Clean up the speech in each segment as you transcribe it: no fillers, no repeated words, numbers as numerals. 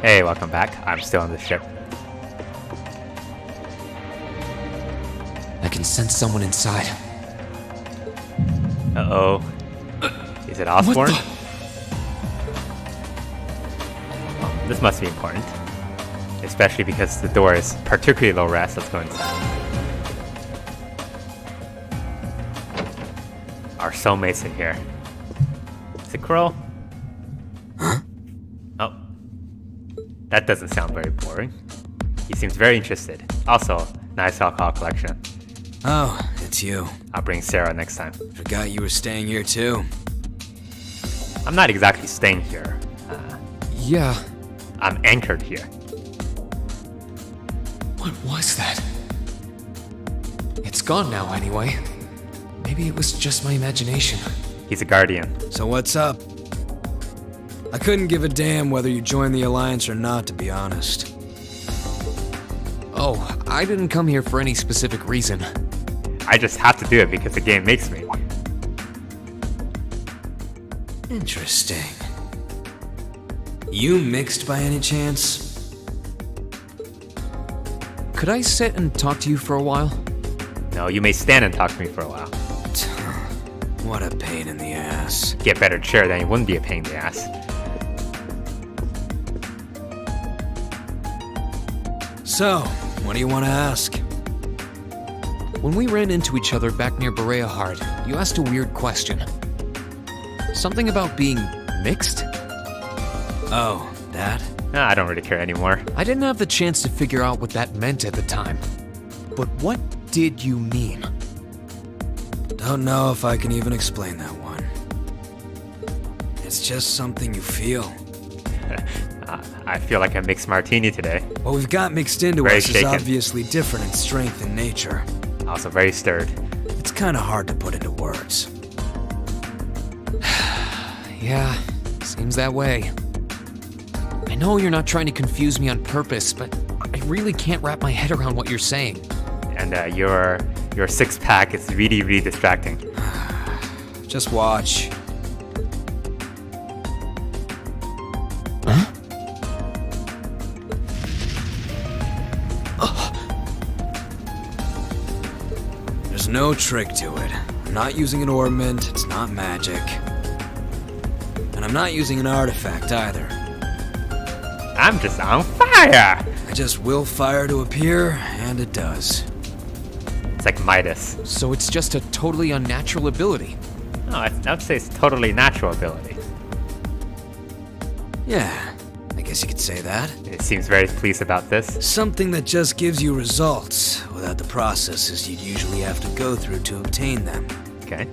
Hey, welcome back. I'm still on the ship. I can sense someone inside. Uh-oh. Is it Osborne? Oh, this must be important. Especially because the door is particularly low res. Let's go inside. Our soulmates in here. Is it Crow? Huh? Oh. That doesn't sound very boring. He seems very interested. Also, nice alcohol collection. Oh, it's you. I'll bring Sarah next time. Forgot you were staying here too. I'm not exactly staying here. Yeah. I'm anchored here. What was that? It's gone now anyway. Maybe it was just my imagination. He's a guardian. So what's up? I couldn't give a damn whether you joined the Alliance or not, to be honest. Oh, I didn't come here for any specific reason. I just have to do it because the game makes me. Interesting. You mixed by any chance? Could I sit and talk to you for a while? No, you may stand and talk to me for a while. What a pain in the ass. Get better chair, then it wouldn't be a pain in the ass. So, what do you want to ask? When we ran into each other back near Berea Hard, you asked a weird question. Something about being mixed? Oh, that? Nah, I don't really care anymore. I didn't have the chance to figure out what that meant at the time. But what did you mean? Don't know if I can even explain that one. It's just something you feel. I feel like a mixed martini today. What we've got mixed into Very us shaken. is obviously different in strength and nature. Also very stirred. It's kind of hard to put into words. Yeah, seems that way. I know you're not trying to confuse me on purpose, but I really can't wrap my head around what you're saying. And your six-pack is really, really distracting. Just watch. Huh? There's no trick to it. I'm not using an ornament, it's not magic. And I'm not using an artifact either. I'm just on fire! I just will fire to appear, and it does. It's like Midas. So it's just a totally unnatural ability. No, I would say it's totally natural ability. Yeah, I guess you could say that. It seems very pleased about this. Something that just gives you results without the processes you'd usually have to go through to obtain them. Okay.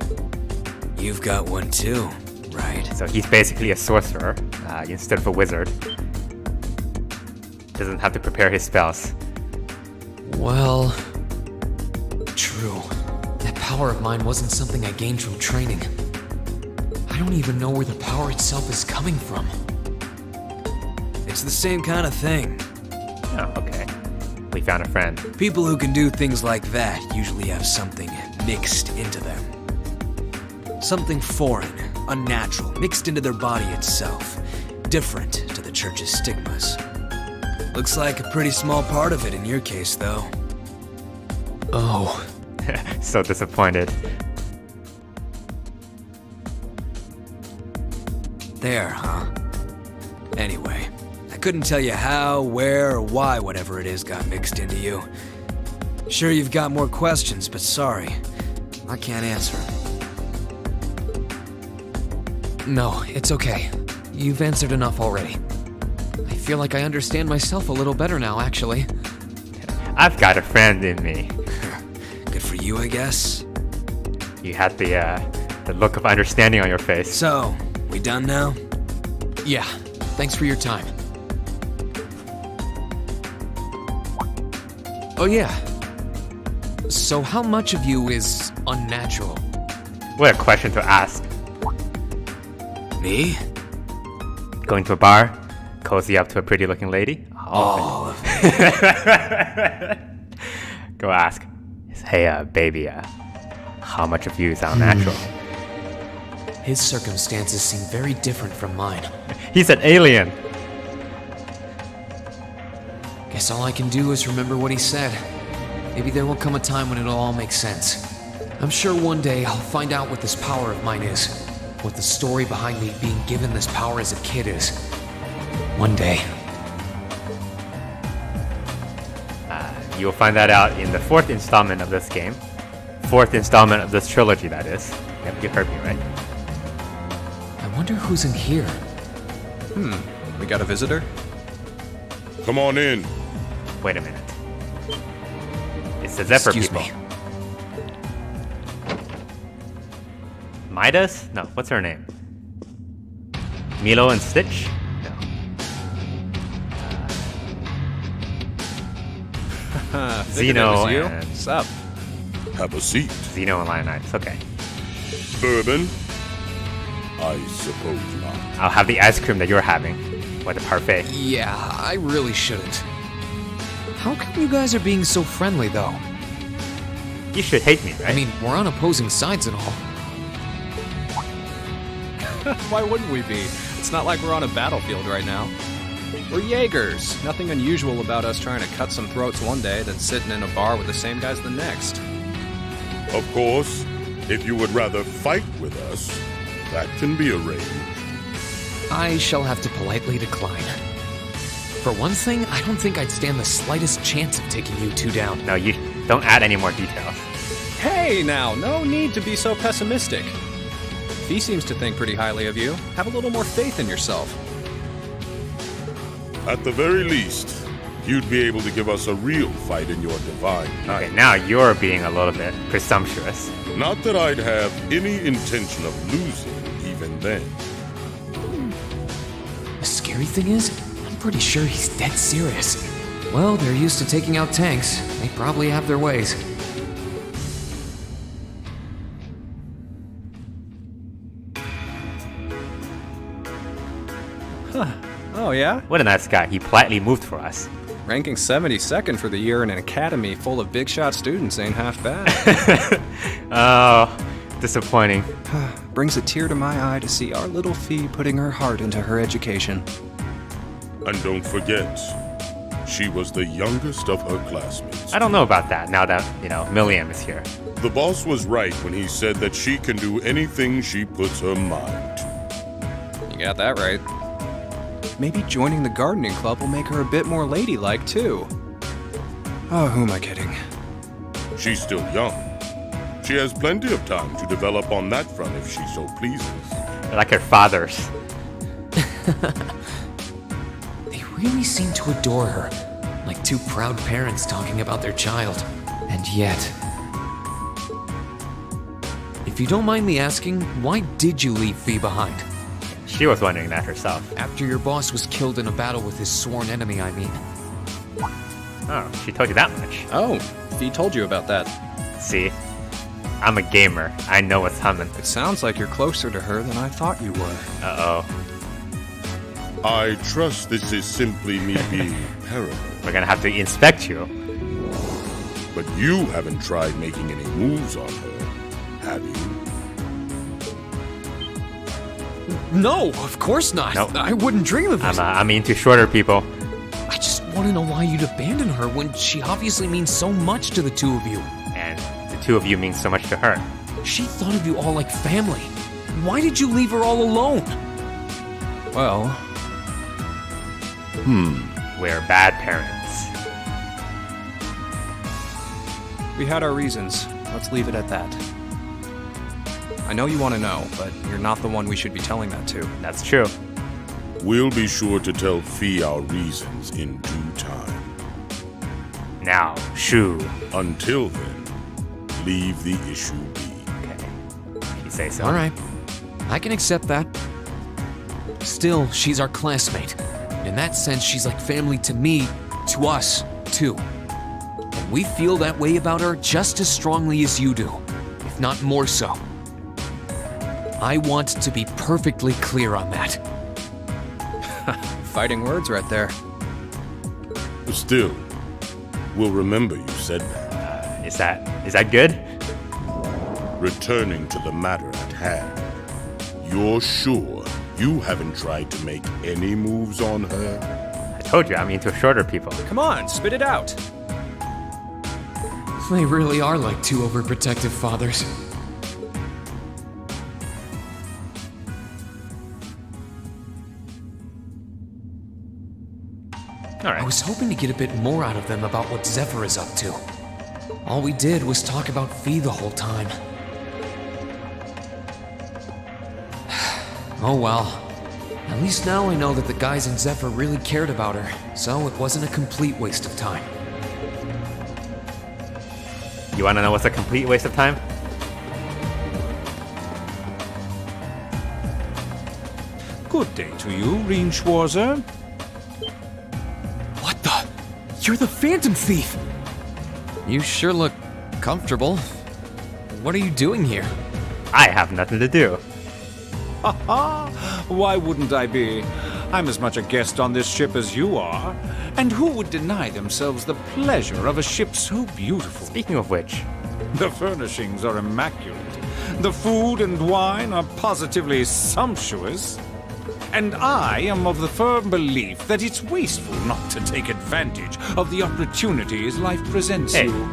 You've got one too, right? So he's basically a sorcerer instead of a wizard. Doesn't have to prepare his spells. Well, true. That power of mine wasn't something I gained from training. I don't even know where the power itself is coming from. It's the same kind of thing. Oh, okay. We found a friend. People who can do things like that usually have something mixed into them. Something foreign, unnatural, mixed into their body itself. Different to the church's stigmas. Looks like a pretty small part of it in your case, though. Oh. So disappointed. There, huh? Anyway, I couldn't tell you how, where, or why whatever it is got mixed into you. Sure, you've got more questions, but sorry, I can't answer. No, it's okay. You've answered enough already. I feel like I understand myself a little better now, actually. I've got a friend in me. Good for you, I guess. You had the look of understanding on your face. So, we done now? Yeah, thanks for your time. Oh yeah. So how much of you is unnatural? What a question to ask. Me? Going to a bar, cozy up to a pretty looking lady. All of it. Go ask. Hey, baby, how much of you is unnatural? His circumstances seem very different from mine. He's an alien. Guess all I can do is remember what he said. Maybe there will come a time when it'll all make sense. I'm sure one day I'll find out what this power of mine is. What the story behind me being given this power as a kid is. One day. You will find that out in the 4th installment of this game. 4th installment of this trilogy, that is. Yep, you heard me right. I wonder who's in here. We got a visitor? Come on in. Wait a minute. It's the Zephyr Excuse people. me. Midas? No, what's her name? Milo and Stitch? No. Zeno you? and What's up? Have a seat. Zeno and Leonidas. Okay. Bourbon? I suppose not. I'll have the ice cream that you're having. Or the parfait. Yeah, I really shouldn't. How come you guys are being so friendly, though? You should hate me, right? I mean, we're on opposing sides and all. Why wouldn't we be? It's not like we're on a battlefield right now. We're Jaegers. Nothing unusual about us trying to cut some throats one day than sitting in a bar with the same guys the next. Of course, if you would rather fight with us, that can be arranged. I shall have to politely decline. For one thing, I don't think I'd stand the slightest chance of taking you two down. No, you don't add any more details. Hey now, no need to be so pessimistic. He seems to think pretty highly of you. Have a little more faith in yourself. At the very least, you'd be able to give us a real fight in your divine night. Okay, now you're being a little bit presumptuous. Not that I'd have any intention of losing even then. The scary thing is, I'm pretty sure he's dead serious. Well, they're used to taking out tanks. They probably have their ways. Oh yeah? What a nice guy. He politely moved for us. Ranking 72nd for the year in an academy full of big shot students ain't half bad. Oh, disappointing. Brings a tear to my eye to see our little Fee putting her heart into her education. And don't forget, she was the youngest of her classmates. I don't know about that now that, Milliam is here. The boss was right when he said that she can do anything she puts her mind to. You got that right. Maybe joining the gardening club will make her a bit more ladylike, too. Oh, who am I kidding? She's still young. She has plenty of time to develop on that front if she so pleases. They're like her fathers. They really seem to adore her, like two proud parents talking about their child. And yet... If you don't mind me asking, why did you leave Fee behind? She was wondering that herself. After your boss was killed in a battle with his sworn enemy, I mean. Oh, she told you that much. Oh, Fee told you about that. See? I'm a gamer. I know what's coming. It sounds like you're closer to her than I thought you were. Uh-oh. I trust this is simply me being paranoid. We're gonna have to inspect you. But you haven't tried making any moves on her, have you? No, of course not. Nope. I wouldn't dream of it. I'm into shorter people. I just want to know why you'd abandon her when she obviously means so much to the two of you. And the two of you mean so much to her. She thought of you all like family. Why did you leave her all alone? Well, We're bad parents. we had our reasons. Let's leave it at that. I know you want to know, but you're not the one we should be telling that to. That's true. We'll be sure to tell Fee our reasons in due time. Now, shoo. Until then, leave the issue be. Okay. You say so. All right. I can accept that. Still, she's our classmate. In that sense, she's like family to me, to us, too. And we feel that way about her just as strongly as you do, if not more so. I want to be perfectly clear on that. Fighting words right there. Still, we'll remember you said that. Is that good? Returning to the matter at hand, you're sure you haven't tried to make any moves on her? Told you, I'm into shorter people. Come on, spit it out. They really are like two overprotective fathers. I Alright. was hoping to get a bit more out of them about what Zephyr is up to. All we did was talk about Fee the whole time. Oh well. At least now I know that the guys in Zephyr really cared about her, so it wasn't a complete waste of time. You wanna know what's a complete waste of time? Good day to you, Rean Schwarzer. What the? You're the Phantom Thief! You sure look comfortable. What are you doing here? I have nothing to do. Why wouldn't I be? I'm as much a guest on this ship as you are. And who would deny themselves the pleasure of a ship so beautiful? Speaking of which, The furnishings are immaculate. The food and wine are positively sumptuous. And I am of the firm belief that it's wasteful not to take advantage of the opportunities life presents hey, you.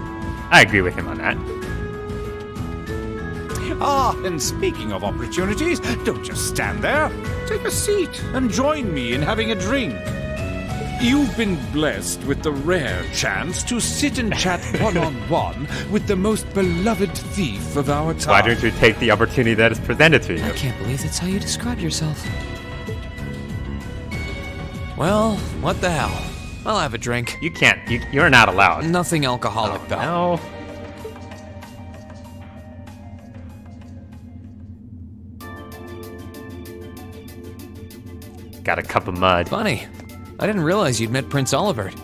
I agree with him on that. Ah, and speaking of opportunities, don't just stand there. Take a seat and join me in having a drink. You've been blessed with the rare chance to sit and chat one-on-one with the most beloved thief of our time. Why don't you take the opportunity that is presented to you? I can't believe that's how you describe yourself. Well, what the hell? I'll have a drink. You can't. You're not allowed. Nothing alcoholic, though. No. Got a cup of mud. Funny. I didn't realize you'd met Prince Olivert.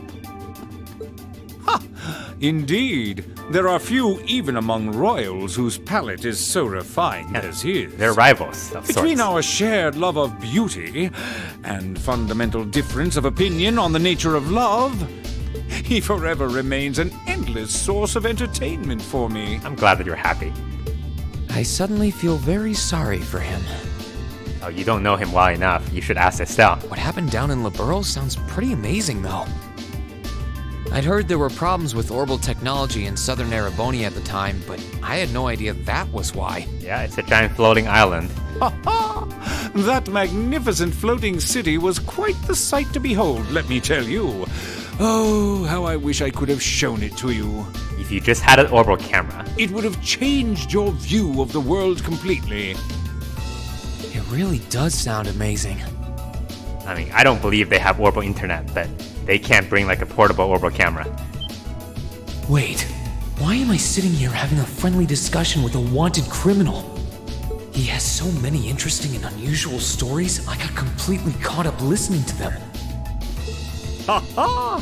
Indeed, there are few even among royals whose palate is so refined as his. They're rivals of Between sorts. our shared love of beauty and fundamental difference of opinion on the nature of love, he forever remains an endless source of entertainment for me. I'm glad that you're happy. I suddenly feel very sorry for him. Oh, you don't know him well enough. You should ask Estelle. What happened down in Liberos sounds pretty amazing, though. I'd heard there were problems with orbital technology in southern Ereboni at the time, but I had no idea that was why. Yeah, it's a giant floating island. That magnificent floating city was quite the sight to behold, let me tell you. Oh, how I wish I could have shown it to you. If you just had an orbital camera. It would have changed your view of the world completely. It really does sound amazing. I mean, I don't believe they have orbital internet, but they can't bring like a portable orbital camera. Wait, why am I sitting here having a friendly discussion with a wanted criminal? He has so many interesting and unusual stories, I got completely caught up listening to them. Ha ha!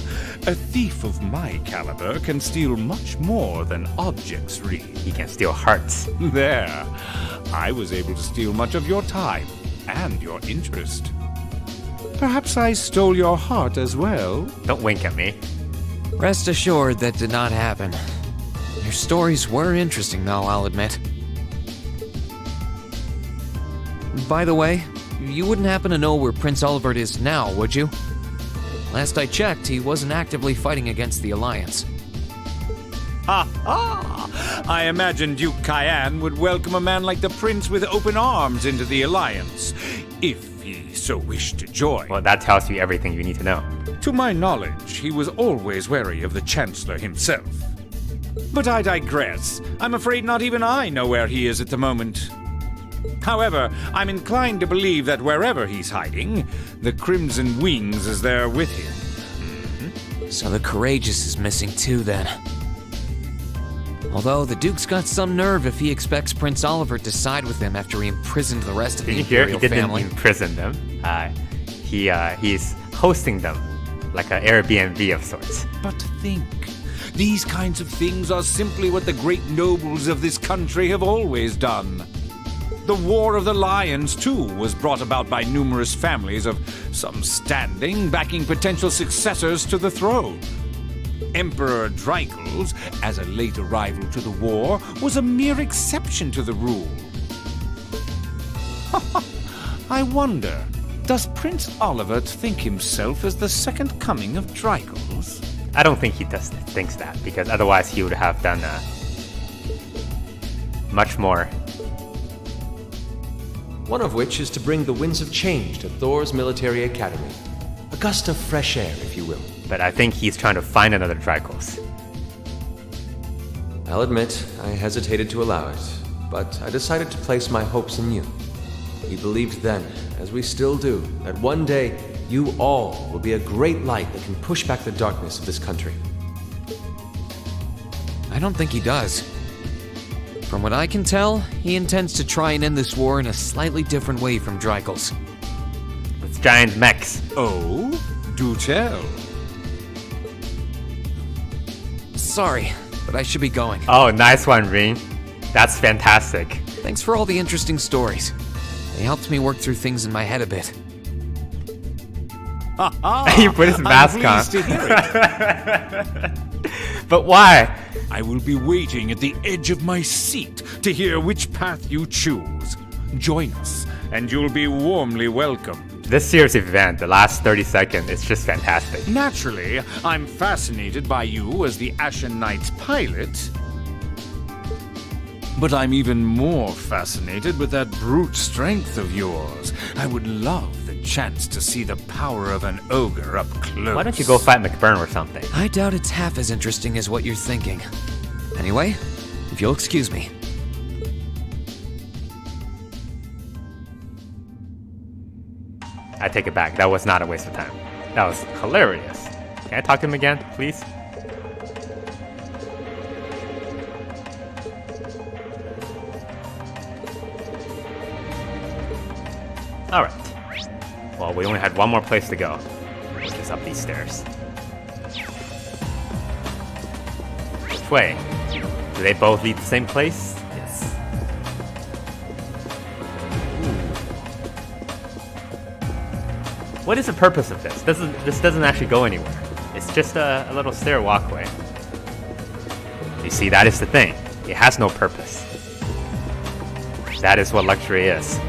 A thief of my caliber can steal much more than objects, Rean. He can steal hearts. There. I was able to steal much of your time and your interest. Perhaps I stole your heart as well. Don't wink at me. Rest assured that did not happen. Your stories were interesting, though, I'll admit. By the way, you wouldn't happen to know where Prince Olivert is now, would you? Last I checked, he wasn't actively fighting against the Alliance. Ha ha! I imagine Duke Cayenne would welcome a man like the Prince with open arms into the Alliance, if he so wished to join. Well, that tells you everything you need to know. To my knowledge, he was always wary of the Chancellor himself. But I digress. I'm afraid not even I know where he is at the moment. However, I'm inclined to believe that wherever he's hiding, the Crimson Wings is there with him. So the Courageous is missing too, then. Although the Duke's got some nerve if he expects Prince Olivert to side with him after he imprisoned the rest of Did the you hear? He Imperial didn't family. imprison them. He's hosting them, like an Airbnb of sorts. But think, these kinds of things are simply what the great nobles of this country have always done. The War of the Lions, too, was brought about by numerous families of some standing backing potential successors to the throne. Emperor Dreikels, as a late arrival to the war, was a mere exception to the rule. I wonder, Does Prince Oliver think himself as the second coming of Drygles? I don't think he thinks that, because otherwise he would have done much more. One of which is to bring the winds of change to Thor's military academy. A gust of fresh air, if you will. But I think he's trying to find another Dracos. I'll admit, I hesitated to allow it, but I decided to place my hopes in you. We believed then, as we still do, that one day you all will be a great light that can push back the darkness of this country. I don't think he does. From what I can tell, he intends to try and end this war in a slightly different way from Drygles. With giant mechs. Oh? Do tell. Sorry, but I should be going. Oh, nice one, Rean. That's fantastic. Thanks for all the interesting stories. They helped me work through things in my head a bit. He put his mask on. I'm pleased to hear it. But why? I will be waiting at the edge of my seat to hear which path you choose. Join us, and you'll be warmly welcomed. This series event, the last 30 seconds, is just fantastic. Naturally, I'm fascinated by you as the Ashen Knight's pilot. But I'm even more fascinated with that brute strength of yours. I would love the chance to see the power of an ogre up close. Why don't you go fight McBurn or something? I doubt it's half as interesting as what you're thinking. Anyway, if you'll excuse me. I take it back. That was not a waste of time. That was hilarious. Can I talk to him again, please? Alright. Well, we only had one more place to go, which is up these stairs. Which way? Do they both lead the same place? Yes. What is the purpose of this? This doesn't actually go anywhere. It's just a little stair walkway. You see, that is the thing. It has no purpose. That is what luxury is.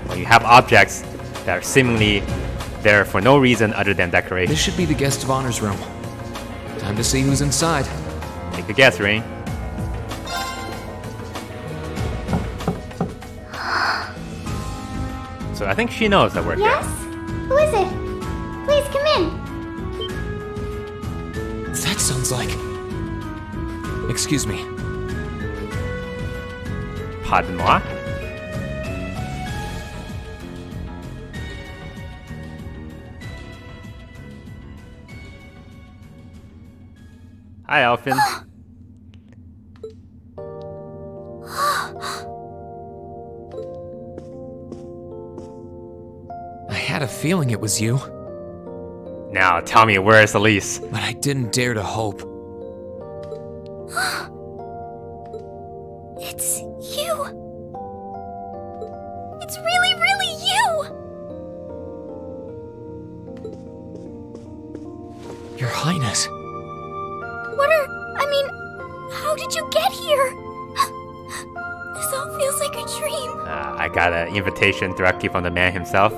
When you have objects that are seemingly there for no reason other than decoration. This should be the guest of honor's room. Time to see who's inside. Take a guess, Rean. So I think she knows that we're Yes? Who is it? Please come in. That sounds like... Excuse me. Pardon moi? Hi, Elfin. I had a feeling it was you, Now, tell me, where is Elise? but I didn't dare to hope. It's you. It's really, really you. Your Highness. How did you get here? This all feels like a dream. I got an invitation directly from the man himself.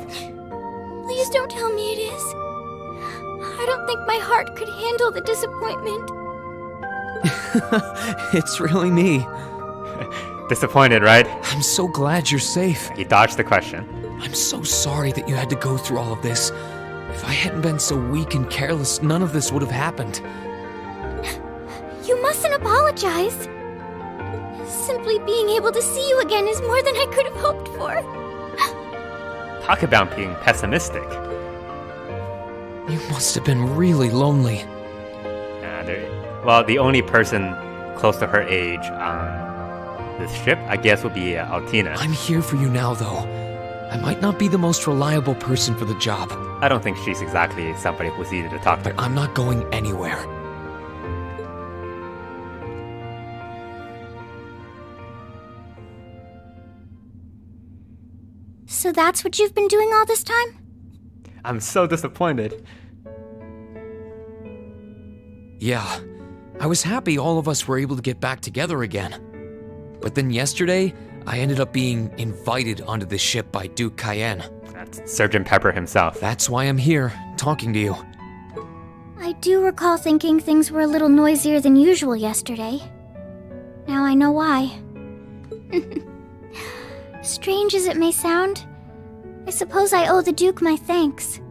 Please don't tell me it is. I don't think my heart could handle the disappointment. It's really me. Disappointed, right? I'm so glad you're safe. He dodged the question. I'm so sorry that you had to go through all of this. If I hadn't been so weak and careless, none of this would have happened. You mustn't apologize. Simply being able to see you again is more than I could have hoped for. Talk about being pessimistic. You must have been really lonely. Well, the only person close to her age on this ship, I guess, would be Altina. I'm here for you now, though. I might not be the most reliable person for the job, I don't think she's exactly somebody who's easy to talk to. but I'm not going anywhere. So that's what you've been doing all this time? I'm so disappointed. Yeah, I was happy all of us were able to get back together again. But then yesterday, I ended up being invited onto this ship by Duke Cayenne. That's Surgeon Pepper himself. That's why I'm here, talking to you. I do recall thinking things were a little noisier than usual yesterday. Now I know why. Strange as it may sound, I suppose I owe the Duke my thanks.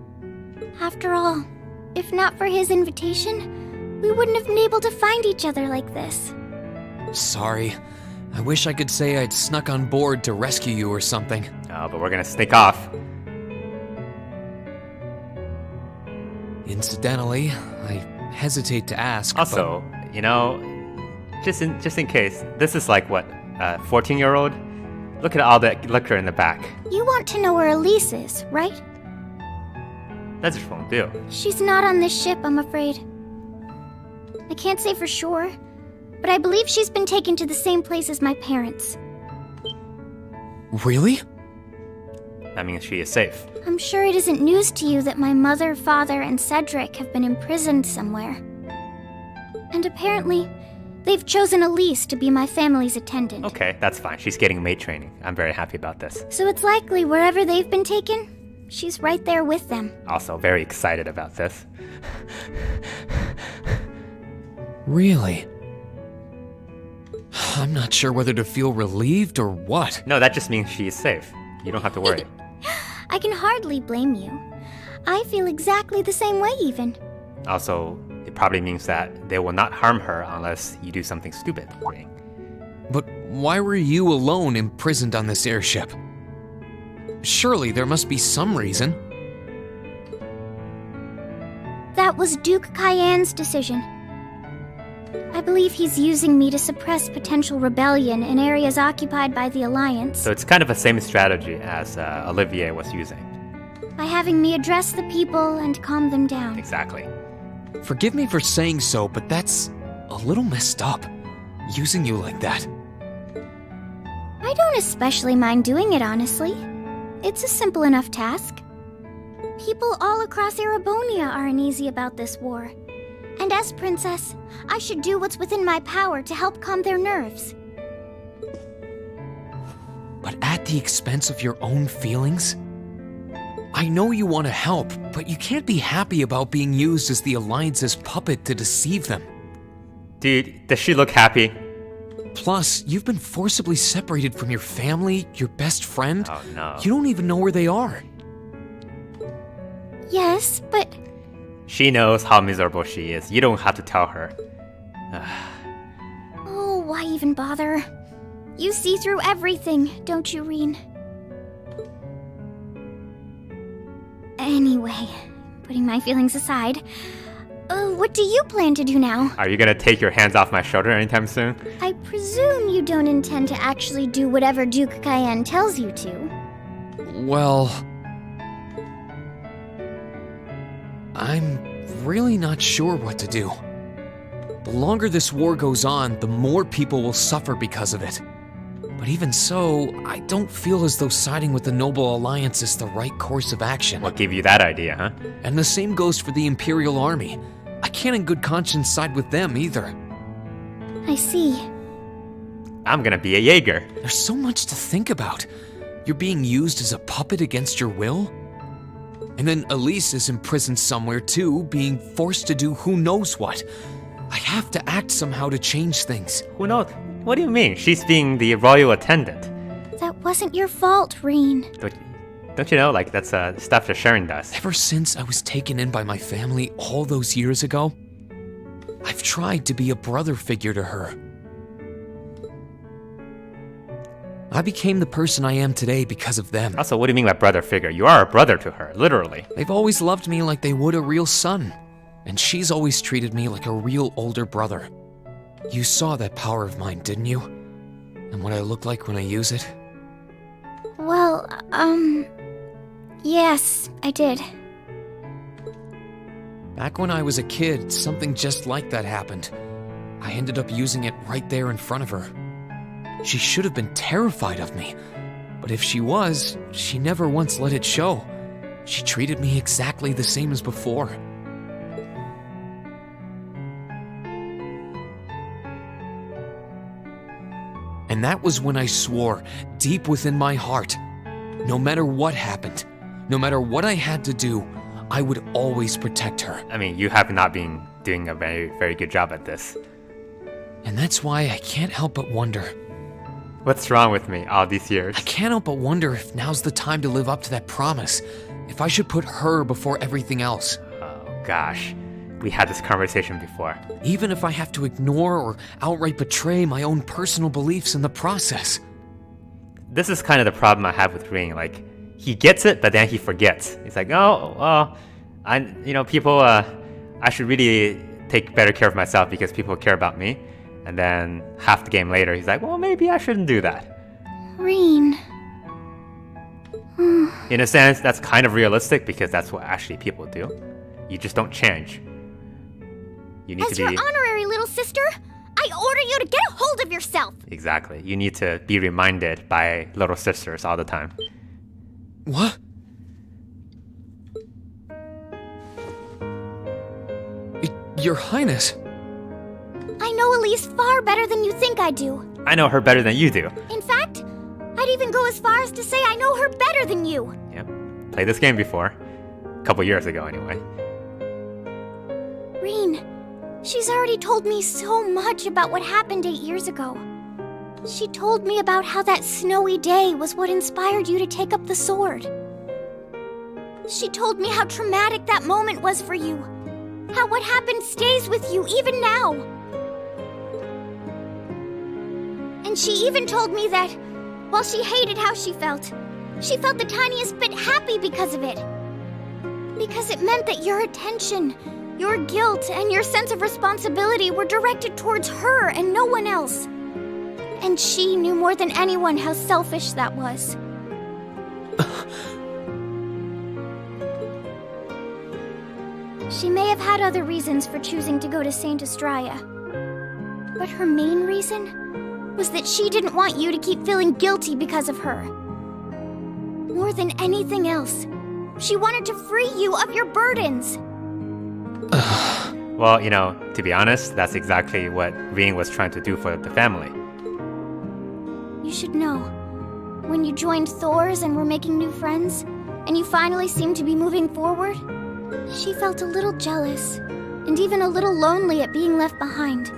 After all, if not for his invitation, we wouldn't have been able to find each other like this. Sorry. I wish I could say I'd snuck on board to rescue you or something. Oh, but we're gonna sneak off. Incidentally, I hesitate to ask, Also, you know, just in case, this is like what, 14-year-old? Look at all that liquor in the back. You want to know where Elise is, right? That just won't do. She's not on this ship, I'm afraid. I can't say for sure, but I believe she's been taken to the same place as my parents. but... Really? That means she is safe. I'm sure it isn't news to you that my mother, father, and Cedric have been imprisoned somewhere. And apparently, they've chosen Elise to be my family's attendant. Okay, that's fine. She's getting maid training. I'm very happy about this. So it's likely wherever they've been taken, she's right there with them. Also, very excited about this. Really? I'm not sure whether to feel relieved or what. No, that just means she is safe. You don't have to worry. I can hardly blame you. I feel exactly the same way, even. Also, it probably means that they will not harm her unless you do something stupid. Rean. But why were you alone imprisoned on this airship? Surely there must be some reason. That was Duke Cayenne's decision. I believe he's using me to suppress potential rebellion in areas occupied by the Alliance. So it's kind of the same strategy as Olivier was using. By having me address the people and calm them down. Exactly. Forgive me for saying so, but that's a little messed up. Using you like that. I don't especially mind doing it, honestly. It's a simple enough task. People all across Erebonia are uneasy about this war. And as princess, I should do what's within my power to help calm their nerves. But at the expense of your own feelings? I know you want to help, but you can't be happy about being used as the Alliance's puppet to deceive them. Dude, does she look happy? Plus, you've been forcibly separated from your family, your best friend. Oh no. You don't even know where they are. Yes, but She knows how miserable she is. You don't have to tell her. oh, why even bother? You see through everything, don't you, Rean? Anyway, putting my feelings aside, what do you plan to do now? Are you gonna take your hands off my shoulder anytime soon? I presume you don't intend to actually do whatever Duke Cayenne tells you to. Well... I'm really not sure what to do. The longer this war goes on, the more people will suffer because of it. But even so, I don't feel as though siding with the Noble Alliance is the right course of action. What gave you that idea, huh? And the same goes for the Imperial Army. I can't in good conscience side with them either. I see. I'm gonna be a Jaeger. There's so much to think about. You're being used as a puppet against your will? And then Elise is imprisoned somewhere too, being forced to do who knows what. I have to act somehow to change things. Who knows? What do you mean? She's being the royal attendant. That wasn't your fault, Rean. Don't you know, like, that's stuff that Sharon does. Ever since I was taken in by my family all those years ago, I've tried to be a brother figure to her. I became the person I am today because of them. Also, what do you mean by brother figure? You are a brother to her, literally. They've always loved me like they would a real son, and she's always treated me like a real older brother. You saw that power of mine, didn't you? And what I look like when I use it? Well, yes, I did. Back when I was a kid, something just like that happened. I ended up using it right there in front of her. She should have been terrified of me, but if she was, she never once let it show. She treated me exactly the same as before. And that was when I swore, deep within my heart, no matter what happened, no matter what I had to do, I would always protect her. I mean, you have not been doing a very, very good job at this. And that's why I can't help but wonder. What's wrong with me all these years? I can't help but wonder if now's the time to live up to that promise. If I should put her before everything else. Oh, gosh. We had this conversation before. Even if I have to ignore or outright betray my own personal beliefs in the process. This is kind of the problem I have with Rean. Like, he gets it, but then he forgets. He's like, oh, well, people, I should really take better care of myself because people care about me. And then half the game later, he's like, well, maybe I shouldn't do that. Rean. In a sense, that's kind of realistic because that's what actually people do. You just don't change. You need As to be... your honorary little sister, I order you to get a hold of yourself. Exactly. You need to be reminded by little sisters all the time. What? Your Highness. I know Elise far better than you think I do. I know her better than you do. In fact, I'd even go as far as to say I know her better than you. Yep. Played this game before. A couple years ago, anyway. Rean, she's already told me so much about what happened 8 years ago. She told me about how that snowy day was what inspired you to take up the sword. She told me how traumatic that moment was for you. How what happened stays with you even now. And she even told me that, while she hated how she felt the tiniest bit happy because of it. Because it meant that your attention, your guilt, and your sense of responsibility were directed towards her and no one else. And she knew more than anyone how selfish that was. She may have had other reasons for choosing to go to Saint Estrella. But her main reason was that she didn't want you to keep feeling guilty because of her. More than anything else, she wanted to free you of your burdens. Well, to be honest, that's exactly what Rean was trying to do for the family. You should know, when you joined Thor's and were making new friends, and you finally seemed to be moving forward, she felt a little jealous, and even a little lonely at being left behind.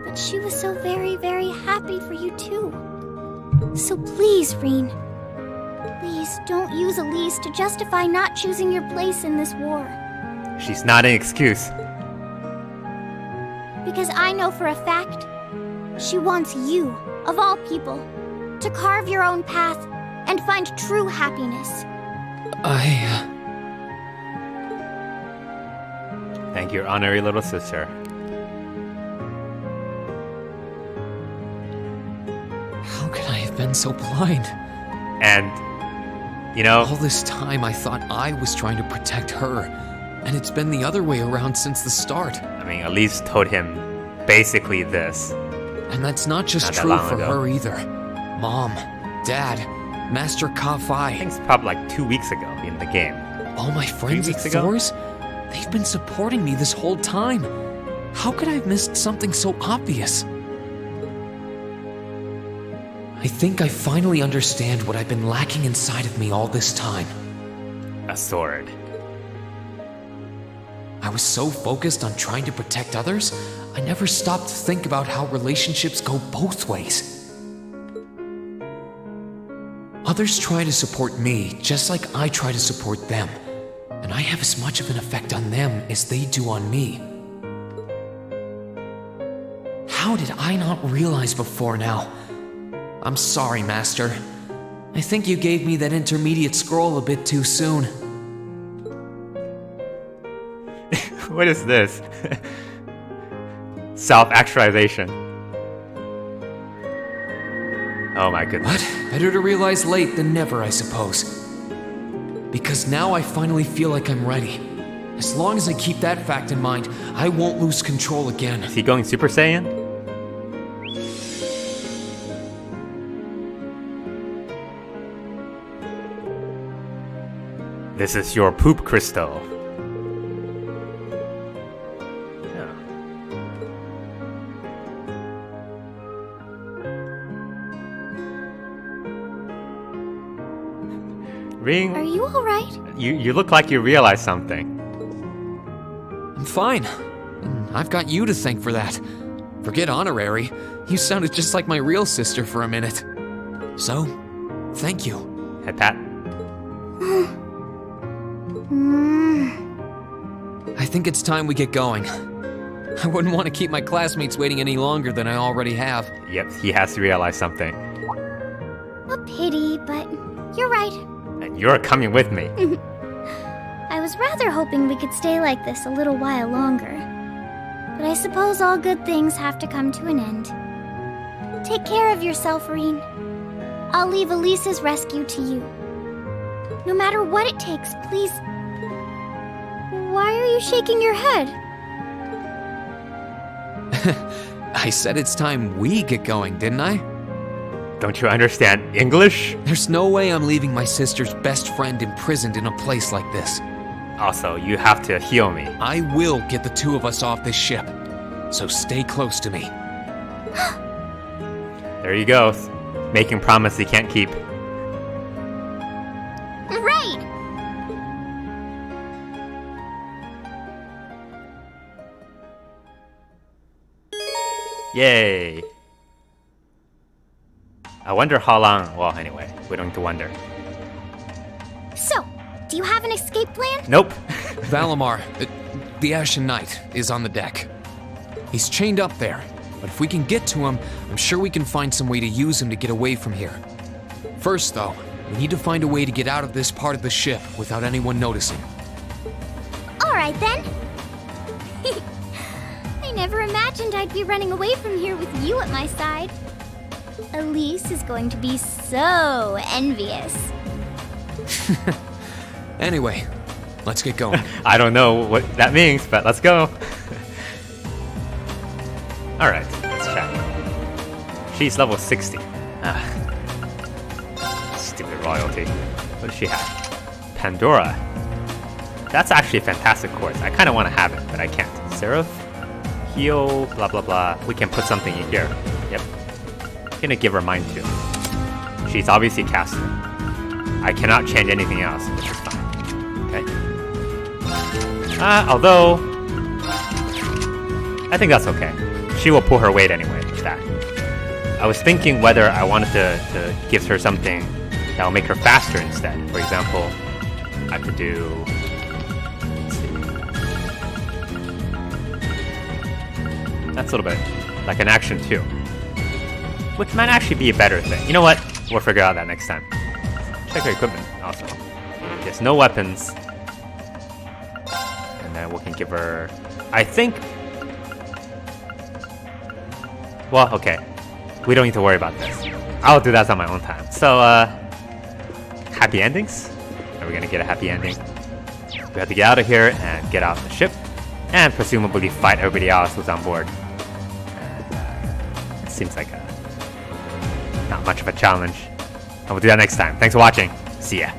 But she was so very, very happy for you too. So please, Rean, please don't use Elise to justify not choosing your place in this war. She's not an excuse. Because I know for a fact, she wants you, of all people, to carve your own path and find true happiness. Thank you, honorary little sister. How could I have been so blind? And, all this time I thought I was trying to protect her, and it's been the other way around since the start. Elise told him basically this. And that's not just Not that true long for ago. her either. Mom, Dad, Master I Ka-Fi, think it's probably like 2 weeks ago in the game. all my friends at weeks ago? Thor's, they've been supporting me this whole time. How could I have missed something so obvious? I think I finally understand what I've been lacking inside of me all this time. A sword. I was so focused on trying to protect others, I never stopped to think about how relationships go both ways. Others try to support me just like I try to support them, and I have as much of an effect on them as they do on me. How did I not realize before now? I'm sorry, Master. I think you gave me that intermediate scroll a bit too soon. What is this? Self-actualization. Oh my goodness. What? Better to realize late than never, I suppose. Because now I finally feel like I'm ready. As long as I keep that fact in mind, I won't lose control again. Is he going Super Saiyan? This is your poop crystal. Rean, Are you alright? you look like you realize something. I'm fine. And I've got you to thank for that. Forget honorary. You sounded just like my real sister for a minute. So, thank you. Head pat. I think it's time we get going. I wouldn't want to keep my classmates waiting any longer than I already have. Yep, he has to realize something. A pity, but you're right. And you're coming with me. I was rather hoping we could stay like this a little while longer. But I suppose all good things have to come to an end. Take care of yourself, Rean. I'll leave Elise's rescue to you. No matter what it takes, please. Why are you shaking your head? I said it's time we get going, didn't I? Don't you understand English? There's no way I'm leaving my sister's best friend imprisoned in a place like this. Also, you have to heal me. I will get the two of us off this ship. So stay close to me. There you go. Making promise he can't keep. Right! Yay! I wonder how long. Well, anyway, we don't need to wonder. So, do you have an escape plan? Nope. Valimar, the Ashen Knight, is on the deck. He's chained up there, but if we can get to him, I'm sure we can find some way to use him to get away from here. First, though, we need to find a way to get out of this part of the ship without anyone noticing. Alright then. I never imagined I'd be running away from here with you at my side. Elise is going to be so envious. Anyway, let's get going. I don't know what that means, but let's go. Alright, let's check. She's level 60. Stupid royalty. What does she have? Pandora. That's actually a fantastic course. I kind of want to have it, but I can't. Seraph? Heal, blah blah blah. We can put something in here. Yep. Gonna give her mine too. She's obviously caster. I cannot change anything else, which is fine. Okay. Although I think that's okay. She will pull her weight anyway with that. I was thinking whether I wanted to give her something that will make her faster instead. For example, I could do. Let's see. That's a little bit like an action too, which might actually be a better thing. You know what? We'll figure out that next time. Check her equipment also. There's no weapons. And then we can give her... I think... Well, okay. We don't need to worry about this. I'll do that on my own time. So, happy endings? Are we gonna get a happy ending? We have to get out of here and get out of the ship. And presumably fight everybody else who's on board. And, it seems like not much of a challenge. And we'll do that next time. Thanks for watching. See ya.